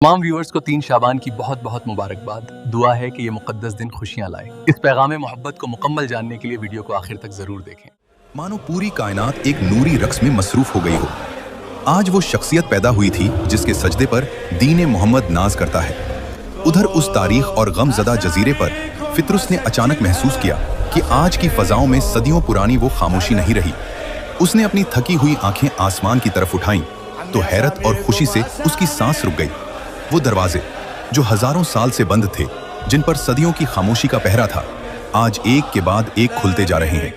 तमाम व्यूअर्स को 3 शाबान की बहुत बहुत मुबारकबाद। दुआ है कि ये मुक़द्दस दिन खुशियां लाए। इस पैगाम मोहब्बत को मुकम्मल जानने के लिए वीडियो को आखिर तक जरूर देखें। मानो पूरी कायनात एक नूरी रक्स में मसरूफ हो गई हो। आज वो शख्सियत पैदा हुई थी जिसके सजदे पर दीन मोहम्मद नाज करता है। उधर उस तारीख और गमज़दा जजीरे पर फितरुस ने अचानक महसूस किया कि आज की फजाओं में सदियों पुरानी वो खामोशी नहीं रही। उसने अपनी थकी हुई आंखें आसमान की तरफ उठाईं तो हैरत और खुशी से उसकी सांस रुक गई। वो दरवाजे जो हजारों साल से बंद थे, जिन पर सदियों की खामोशी का पहरा था, आज एक के बाद एक खुलते जा रहे हैं।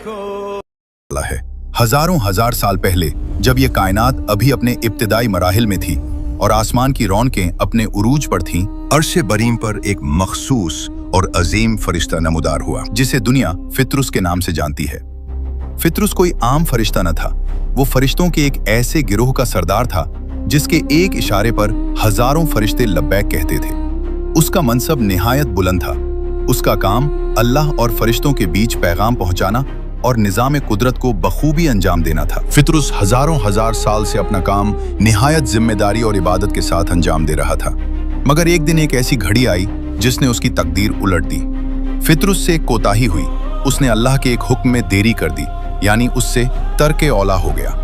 हजारों हजार साल पहले जब ये कायनात अभी अपने इब्तिदाई मराहिल में थी और आसमान की रौनकें अपने उरूज पर थीं, अर्शे बरीम पर एक मखसूस और अजीम फरिश्ता नमूदार हुआ जिसे दुनिया फितरुस के नाम से जानती है। फितरुस कोई आम फरिश्ता न था, वो फरिश्तों के एक ऐसे गिरोह का सरदार था जिसके एक इशारे पर हजारों फरिश्ते लब्बैक कहते थे। उसका मनसब निहायत बुलंद था। उसका काम अल्लाह और फरिश्तों के बीच पैगाम पहुंचाना और निज़ाम कुदरत को बखूबी अंजाम देना था। फितरुस हजारों हजार साल से अपना काम निहायत जिम्मेदारी और इबादत के साथ अंजाम दे रहा था, मगर एक दिन एक ऐसी घड़ी आई जिसने उसकी तकदीर उलट दी। फितरुस से एक कोताही हुई। उसने अल्लाह के एक हुक्म में देरी कर दी, यानी उससे तर्के औला हो गया।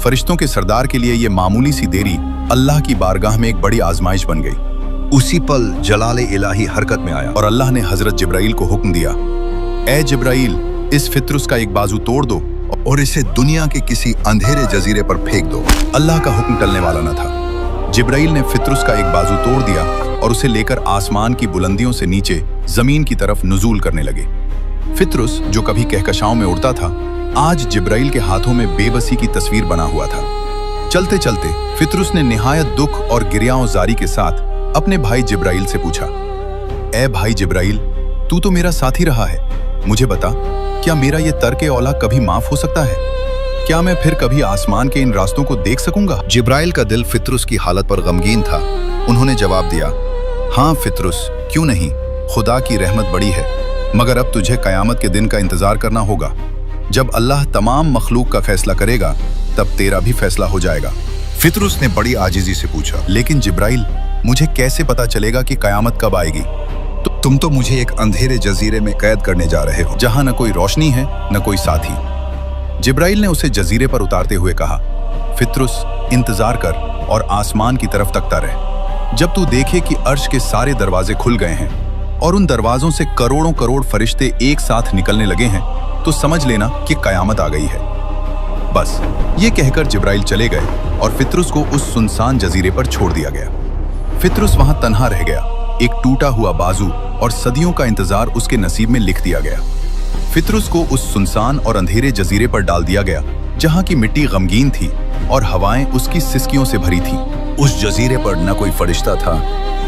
फरिश्तों के सरदार के लिए ये मामूली सी देरी अल्लाह की बारगाह में एक बड़ी आजमाइश बन गई। उसी पल जलाल इलाही हरकत में आया और अल्लाह ने हजरत जिब्राइल को हुक्म दिया, ए जिब्राइल, इस फितरुस का एक बाजू तोड़ दो और इसे दुनिया के किसी अंधेरे जजीरे पर फेंक दो। अल्लाह का हुक्म टलने वाला न था। जिब्राइल ने फितरुस का एक बाजू तोड़ दिया और उसे लेकर आसमान की बुलंदियों से नीचे जमीन की तरफ नुजूल करने लगे। फितरुस जो कभी कहकशाओं में उड़ता था, आज जिब्राइल के हाथों में बेबसी की तस्वीर बना हुआ था। चलते चलते फितरुस ने निहायत दुख और गिरियाओं-ज़ारी के साथ अपने भाई जिब्राइल से पूछा, ए भाई जिब्राइल, तू तो मेरा साथी रहा है, मुझे बता, क्या मेरा ये तर्के औला कभी माफ हो सकता है? क्या मैं फिर कभी आसमान के इन रास्तों को देख सकूंगा? जिब्राइल का दिल फितरुस की हालत पर गमगीन था। उन्होंने जवाब दिया, हाँ फितरुस, क्यों नहीं, खुदा की रहमत बड़ी है, मगर अब तुझे कयामत के दिन का इंतजार करना होगा। जब अल्लाह तमाम मखलूक का फैसला करेगा, तब तेरा भी फैसला हो जाएगा। फितरुस ने बड़ी आजिज़ी से पूछा, लेकिन जिब्राइल, मुझे कैसे पता चलेगा कि कयामत कब आएगी? तुम तो मुझे एक अंधेरे जजीरे में कैद करने जा रहे हो, जहां न कोई रोशनी है न कोई साथी। जिब्राइल ने उसे जजीरे पर उतारते हुए कहा, फितरुस, इंतजार कर और आसमान की तरफ तकता रह। जब तू देखे कि अर्श के सारे दरवाजे खुल गए हैं और उन दरवाजों से करोड़ों करोड़ फरिश्ते एक साथ निकलने लगे हैं, तो समझ लेना कि कयामत आ गई है। बस ये कहकर जिब्राइल चले गए और फितरुस को उस सुनसान जजीरे पर छोड़ दिया गया। फितरुस वहां तन्हा रह गया। एक टूटा हुआ बाजू और सदियों का इंतजार उसके नसीब में लिख दिया गया। फितरुस को उस सुनसान और अंधेरे जजीरे पर डाल दिया गया, जहां की मिट्टी गमगीन थी और हवाएं उसकी सिसकियों से भरी थीं। उस जजीरे पर न कोई फरिश्ता था,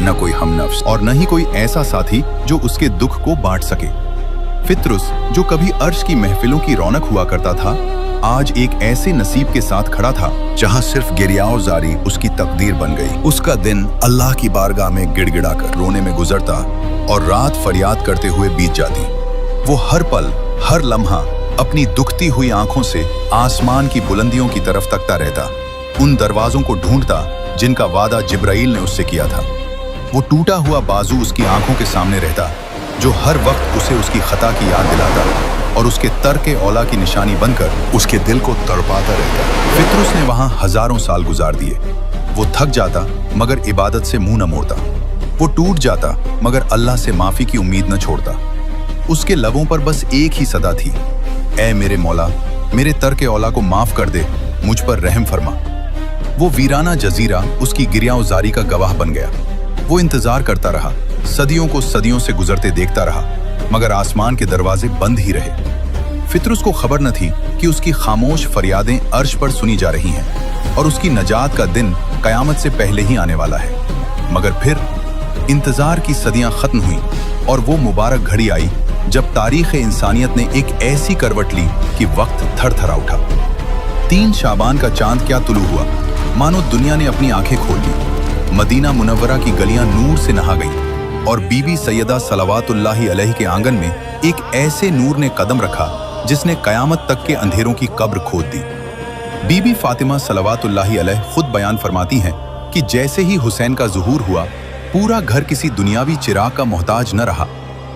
न कोई हमनफ्स और न ही कोई ऐसा साथी जो उसके दुख को बांट सके। फितरुस जो कभी अर्श की महफिलों की रौनक हुआ करता था, आज एक ऐसे नसीब के साथ खड़ा था जहां सिर्फ गिरियाओं-ज़ारी उसकी तकदीर बन गई। उसका दिन अल्लाह की बारगाह में गिड़गिड़ाकर रोने में गुजरता और रात फरियाद करते हुए बीत जाती। वो हर पल हर लम्हा अपनी दुखती हुई आंखों से आसमान की बुलंदियों की तरफ तकता रहता, उन दरवाजों को ढूंढता जिनका वादा जिब्राइल ने उससे किया था। वो टूटा हुआ बाजू उसकी आंखों के सामने रहता जो हर वक्त उसे उसकी खता की याद दिलाता और उसके तर्के औला की निशानी बनकर उसके दिल को तड़पाता रहता। फितरुस ने वहां हजारों साल गुजार दिए। वो थक जाता मगर इबादत से मुंह न मोड़ता। वो टूट जाता मगर अल्लाह से माफी की उम्मीद न छोड़ता। उसके लबों पर बस एक ही सदा थी, ऐ मेरे मौला, मेरे तर्के औला को माफ कर दे, मुझ पर रहम फरमा। वो वीराना जजीरा उसकी गिरियाओं-ज़ारी का गवाह बन गया। वो इंतजार करता रहा, सदियों को सदियों से गुजरते देखता रहा, मगर आसमान के दरवाजे बंद ही रहे। फितरुस को खबर न थी कि उसकी खामोश फरियादें अर्श पर सुनी जा रही हैं और उसकी नजात का दिन कयामत से पहले ही आने वाला है। मगर फिर इंतजार की सदियां खत्म हुई और वो मुबारक घड़ी आई जब तारीख इंसानियत ने एक ऐसी करवट ली कि वक्त थरथरा उठा। 3 शाबान का चांद क्या तुलू हुआ, मानो दुनिया ने अपनी आंखें खोल ली। मदीना मुनव्वरा की गलियां नूर से नहा गईं और बीबी सैयदा सलवातुल्लाहि अलैहि के आंगन में एक ऐसे नूर ने कदम रखा जिसने कयामत तक के अंधेरों की कब्र खोद दी। बीबी फातिमा सलवातुल्लाहि अलैह खुद बयान फरमाती हैं कि जैसे ही हुसैन का ज़ुहूर हुआ पूरा घर किसी दुनियावी चिराग का मोहताज न रहा,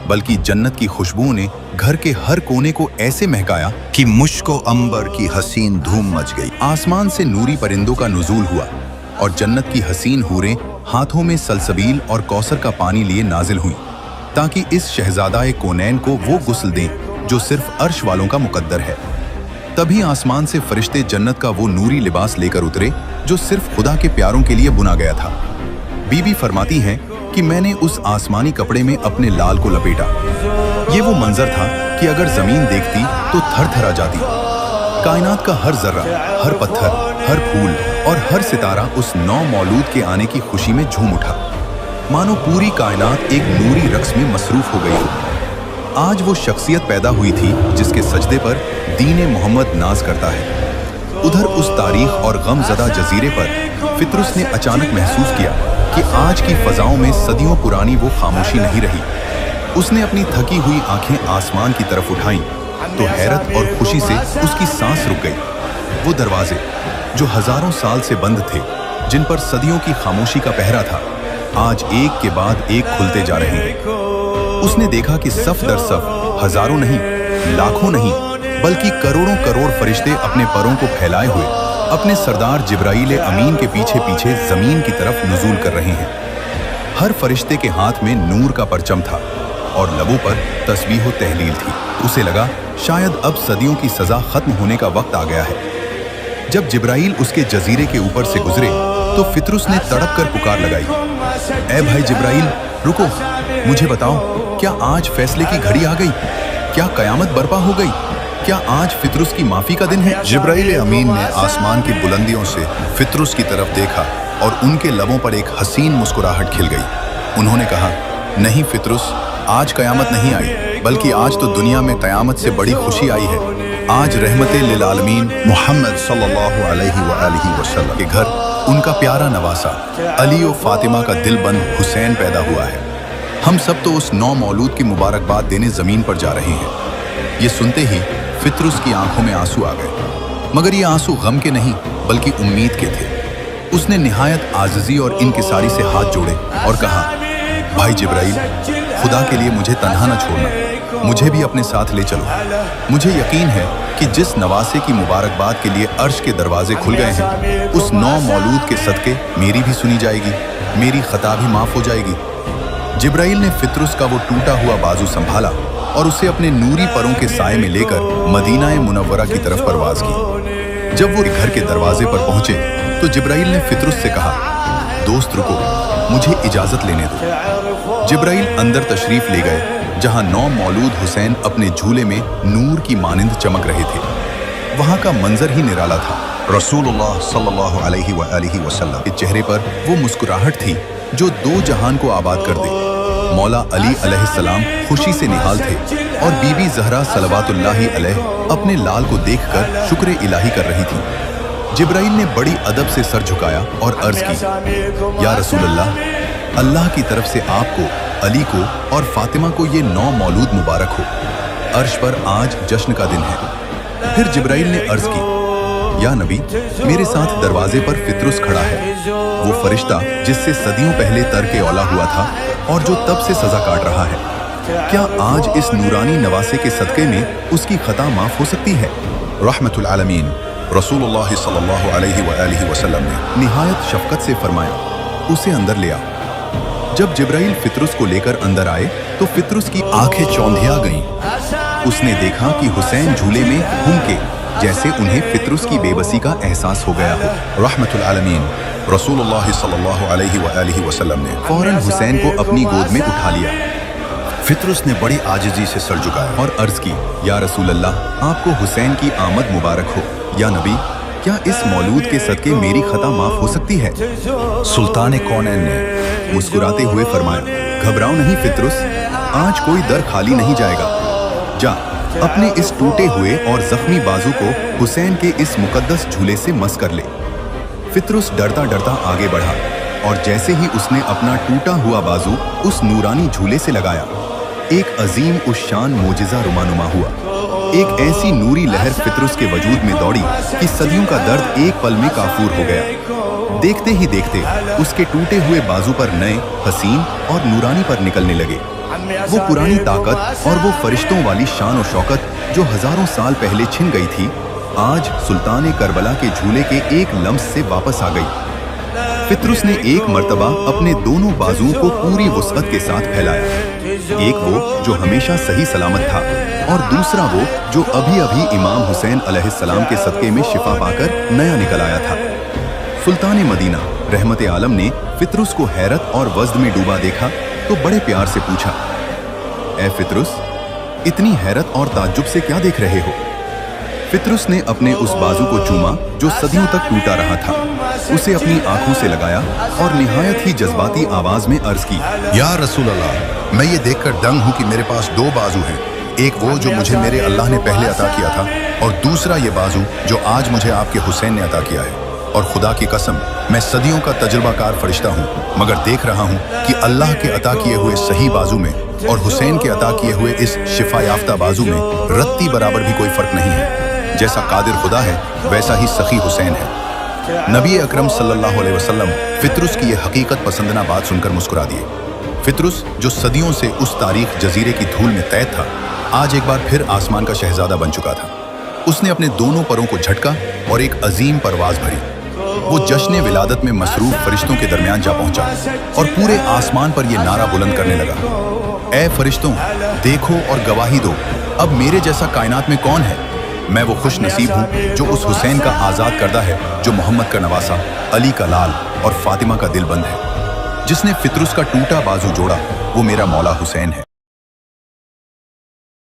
बल्कि जन्नत की खुशबू ने घर के हर कोने को ऐसे महकाया कि मुश्को अंबर की हसीन धूम मच गई। आसमान से नूरी परिंदों का नुज़ूल हुआ और जन्नत की हसीन हूरें हाथों में सलसबील और कौसर का पानी लिए नाजिल हुई, ताकि इस शहजादाए कोनैन को वो गुस्ल दें जो सिर्फ अर्श वालों का मुकद्दर है। तभी आसमान से फरिश्ते जन्नत का वो नूरी लिबास लेकर उतरे जो सिर्फ खुदा के प्यारों के लिए बुना गया था। बीबी फरमाती हैं कि मैंने उस आसमानी कपड़े में अपने लाल को लपेटा। ये वो मंजर था कि अगर जमीन देखती तो थर थर आ जाती। कायनात का हर जर्रा, हर पत्थर, हर फूल और हर सितारा उस नौ मौलूद के आने की खुशी में झूम उठा, मानो पूरी कायनात एक नूरी रक्स में मसरूफ हो गई हो। आज वो शख्सियत पैदा हुई थी जिसके सजदे पर दीन मोहम्मद नाज करता है। उधर उस तारीख और गमज़दा जजीरे पर फितरुस ने अचानक महसूस किया कि आज की फजाओं में सदियों पुरानी वो खामोशी नहीं रही। उसने अपनी थकी हुई आंखें आसमान की तरफ उठाईं तो हैरत और खुशी से उसकी सांस रुक गई। वो दरवाजे जो हजारों साल से बंद थे, जिन पर सदियों की खामोशी का पहरा था, आज एक के बाद एक खुलते जा रहे हैं। उसने देखा कि सफ दर सफ हजारों नहीं, लाखों नहीं, बल्कि करोड़ों करोड़ फरिश्ते अपने परों को फैलाए हुए अपने सरदार जिब्राईल अमीन के पीछे पीछे जमीन की तरफ नुज़ूल कर रहे हैं। हर फरिश्ते के हाथ में नूर का परचम था और लबों पर तस्बीह व तहलील थी। उसे लगा शायद अब सदियों की सजा खत्म होने का वक्त आ गया है। जब जिब्राईल उसके जजीरे के ऊपर से गुजरे तो फितरुस ने तड़प कर पुकार लगाई, ऐ भाई जिब्राईल, रुको, मुझे बताओ, क्या आज फैसले की घड़ी आ गई? क्या कयामत बर्पा हो गई? क्या आज फितरुस की माफी का दिन है? जिब्राईल अमीन ने आसमान की बुलंदियों से फितरुस की तरफ देखा और उनके लबों पर एक हसीन मुस्कुराहट खिल गई। उन्होंने कहा, नहीं फितरुस, आज कयामत नहीं आई, बल्कि आज तो दुनिया में कयामत से बड़ी खुशी आई है। आज रहमते लिल आलमीन मोहम्मद सल्लल्लाहु अलैहि वसल्लम के घर उनका प्यारा नवासा अली और फातिमा का दिलबंद हुसैन पैदा हुआ है। हम सब तो उस नौ मौलूद की मुबारकबाद देने जमीन पर जा रहे हैं। ये सुनते ही फितरुस की आंखों में आंसू आ गए, मगर ये आंसू गम के नहीं बल्कि उम्मीद के थे। उसने निहायत आजिज़ी और इनकिसारी से हाथ जोड़े और कहा, भाई जिब्राईल, खुदा के लिए मुझे तन्हा न छोड़ना, मुझे भी अपने साथ ले चलो। मुझे यकीन है कि जिस नवासे की मुबारकबाद के लिए अर्श के दरवाजे खुल गए हैं, उस नौ मौलूद के सदके मेरी भी सुनी जाएगी, मेरी खता भी माफ हो जाएगी। जिब्राईल ने फितरुस का वो टूटा हुआ बाजू संभाला और उसे अपने नूरी परों के साए में लेकर मदीना मुनव्वरा की तरफ परवाज की। जब वो घर के दरवाजे पर पहुंचे तो जिब्राईल ने फितरुस से कहा, दोस्त रुको, मुझे इजाजत लेने दो। जिब्राईल अंदर तशरीफ ले गए जहां नौ मौलूद हुसैन अपने झूले में नूर की मानिंद चमक रहे थे। वहां का मंजर ही निराला था। रसूलुल्लाह सल्लल्लाहु अलैहि वसल्लम के चेहरे पर वो मुस्कुराहट थी जो दो जहान को आबाद कर दे। मौला अली अलैहिस्सलाम खुशी से निहाल थे और बीबी ज़हरा सलवातुल्लाहि अलैह अपने लाल को देखकर शुक्र इलाही कर रही थी। जिब्राईल ने बड़ी अदब से सर झुकाया और अर्ज की, या रसूलल्लाह, अल्लाह की तरफ से आपको, अली को और फातिमा को ये नौ मौलूद मुबारक हो। अर्श पर आज जश्न का दिन है। फिर जिब्राईल ने अर्ज की, या नबी, मेरे साथ दरवाजे पर फितरुस खड़ा है, वो फरिश्ता जिससे सदियों पहले तर्क औला हुआ था और जो तब से सजा काट रहा है। क्या आज इस नूरानी नवासे के सदके में उसकी खता माफ हो सकती है? रहमतुल आलमीन रसूलुल्लाह सल्लल्लाहु अलैहि वसल्लम ने निहायत शफकत से फरमाया, उसे अंदर ले आ। जब जिब्राईल फितरुस को लेकर अंदर आए तो फितरुस की आंखें चौंधिया गईं। उसने देखा कि हुसैन झूले में घूम के जैसे उन्हें फितरुस की बेबसी का एहसास हो गया हो। रहमतुल आलमीन रसूलुल्लाह सल्लल्लाहु अलैहि वसल्लम ने फौरन हुसैन को अपनी गोद में उठा लिया। फितरुस ने बड़ी आजिज़ी से सर झुकाया और अर्ज की, या रसूल अल्लाह, आपको हुसैन की आमद मुबारक हो। या नबी, क्या इस मौलूद के सदके मेरी खता माफ हो सकती है? सुल्तान कौनैन ने मुस्कुराते हुए फरमाया, घबराओ नहीं फितरुस, आज कोई दर खाली नहीं जाएगा। जा अपने इस टूटे हुए और जख्मी बाजू को हुसैन के इस मुकद्दस झूले से मस कर ले। फितरुस डरता डरता आगे बढ़ा और जैसे ही उसने अपना टूटा हुआ बाजू उस नूरानी झूले से लगाया, एक अजीम उस शान मोजिज़ा रुमानुमा हुआ। एक ऐसी नूरी लहर फितरुस के वजूद में दौड़ी कि सदियों का दर्द एक पल में काफूर हो गया। देखते ही देखते उसके टूटे हुए बाजू पर नए, हसीन और नूरानी पर निकलने लगे। वो पुरानी ताकत और वो फरिश्तों वाली शान और शौकत जो हजारों साल पहले छिन गई थी, आज सुल्तान करबला के झूले के एक लम्स से वापस आ गई। फित्रुस ने एक मर्तबा अपने दोनों बाजुओं को पूरी वुसअत के साथ फैलाया, एक वो जो हमेशा सही सलामत था और दूसरा वो जो अभी अभी इमाम हुसैन अलैहिस्सलाम के सदके में शिफा पाकर नया निकल आया था। सुल्तान मदीना रहमत आलम ने फित्रुस को हैरत और वज्द में डूबा देखा तो बड़े प्यार से पूछा, ए फित्रुस, इतनी हैरत और ताज्जुब से क्या देख रहे हो? फित्रुस ने अपने उस बाजू को चूमा जो सदियों तक टूटा रहा था, उसे अपनी आंखों से लगाया और निहायत ही जज्बाती आवाज में अर्ज की, या रसूल अल्लाह, मैं ये देखकर दंग हूँ कि मेरे पास दो बाजू हैं, एक वो जो मुझे मेरे अल्लाह ने पहले अता किया था और दूसरा ये बाजू जो आज मुझे आपके हुसैन ने अता किया है। और खुदा की कसम, मैं सदियों का तजुर्बाकार फरिश्ता हूँ, मगर देख रहा हूँ कि अल्लाह के अता किए हुए सही बाजू में और हुसैन के अता किए हुए इस शिफा याफ्ता बाजू में रत्ती बराबर भी कोई फर्क नहीं है। जैसा कादिर खुदा है वैसा ही सखी हुसैन है। नबी अकरम सल्लल्लाहु अलैहि वसल्लम फित्रुस की ये हकीकत पसंदना बात सुनकर मुस्कुरा दिए। फित्रुस जो सदियों से उस तारीख जजीरे की धूल में तैद था, आज एक बार फिर आसमान का शहजादा बन चुका था। उसने अपने दोनों परों को झटका और एक अजीम परवाज भरी। वो जश्न विलादत में मसरूफ फरिश्तों के दरमियान जा पहुंचा और पूरे आसमान पर यह नारा बुलंद करने लगा, ए फरिश्तों, देखो और गवाही दो, अब मेरे जैसा कायनात में कौन है? मैं वो खुश नसीब हूँ जो उस हुसैन का आज़ाद करदा है, जो मोहम्मद का नवासा, अली का लाल और फातिमा का दिलबंद है। जिसने फित्रुस का टूटा बाजू जोड़ा, वो मेरा मौला हुसैन है।